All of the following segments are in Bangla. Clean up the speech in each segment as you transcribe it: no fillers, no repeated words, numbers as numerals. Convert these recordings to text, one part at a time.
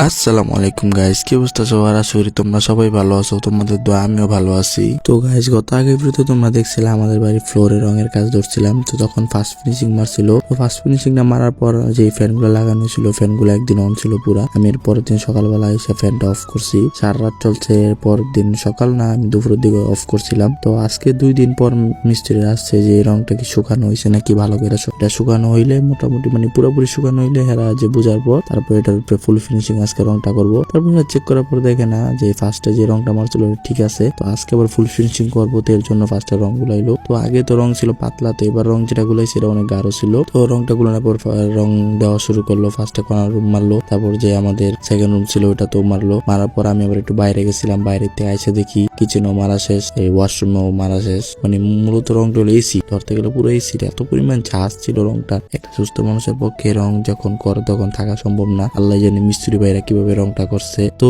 আসসালামু আলাইকুম গাইস, কি অবস্থা সবার? আশা করি তোমরা সবাই ভালো আছো। তোমাদের দোয়া আমিও ভালো আছি। তো গাইস, গত আগের ভিডিওতে তোমরা দেখছিলাম আমাদের বাড়ির ফ্লোরে রঙের কাজ ধরছিলাম। তো তখন ফার্স্ট ফিনিশিং মারছিল। তো ফার্স্ট ফিনিশিংটা মারার পর যে ফ্যান গুলো লাগানো ছিল, ফ্যান গুলো একদিন অন ছিল পুরা। আমি এর পরের দিন সকালবেলা এসে ফ্যানটা অফ করছি। সারা রাত চলছে। এরপর দিন সকাল না, আমি দুপুরের দিকে অফ করছিলাম। তো আজকে 2 দিন পর মিস্ত্রি আসছে যে এই রংটা কি শুকানো হয়েছে নাকি ভালো করে। এটা শুকানো হইলে মোটামুটি মানে পুরোপুরি শুকানো হইলে হেরা যে বোঝার পর তারপর এটার উপরে ফুল ফিনিশিং আজকে রংটা করবো। তারপর চেক করার পর দেখে না যে ফার্স্টে যে রংটা মারছিল ঠিক আছে। তো আজকে আবার ফুল ফিনিশিং করবো, তো এর জন্য ফার্স্টে রং গুলাইলো। তো আগে তো রং ছিল পাতলা, তো এবার রং যেটা গুলাইছে এটা অনেক গাঢ় ছিল। তো রংটা গুলানোর পর রং দেওয়া শুরু করলো। ফার্স্টে কর্নার রুম মারলো, তারপর যে আমাদের সেকেন্ড রুম ছিল ওটা তো মারলো। মারার পর আমি আবার একটু বাইরে গেছিলাম, বাইরে থেকে এসে দেখি কিচেনও মারা শেষ, এই ওয়াশরুমেও মারা শেষ। মানে মূলত রংটা হলো এসি, ধরতে গেলে পুরো এসি। এত পরিমাণ ঝাঁজ ছিল রংটা। একটা সুস্থ মানুষের পক্ষে রং যখন করে তখন থাকা সম্ভব না। আল্লাহ জানে মিস্ত্রি ভাইরা কিভাবে রংটা করছে। তো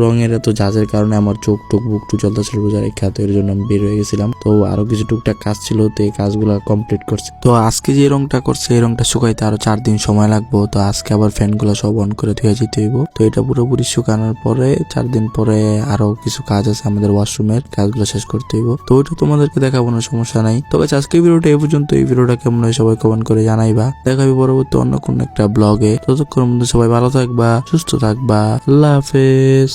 রঙের এত ঝাঁজের কারণে আমার চোখ টোক বুক টু চলতেছিল রোজা রেখা, তো এর জন্য আমি বের হয়ে গেছিলাম। তো আরো কিছু টুকটাক কাজ ছিল, তো এই কাজগুলো কমপ্লিট করছে। তো আজকে যে রংটা করছে এই রংটা শুকাইতে আরো 4 দিন সময় লাগবো। তো আজকে আবার ফ্যান গুলো সব অন করে ধুয়ে যেতে হইব। তো এটা পুরোপুরি শুকানোর পরে 4 দিন পরে আরো কিছু কাজ আছে, আমাদের ওয়াশরুমের কাজগুলো শেষ করতে হইব। তো ওইটা তোমাদেরকে দেখাবো না, সমস্যা নাই। তবে আজকে ভিডিওটা এই পর্যন্ত। এই ভিডিওটা কেমন হয় সবাই কমেন্ট করে জানাইবা। দেখাবি পরবর্তী অন্য কোন একটা ব্লগে। ততক্ষণ মধ্যে সবাই ভালো থাকবা, সুস্থ থাকবা। আল্লাহ হাফেজ।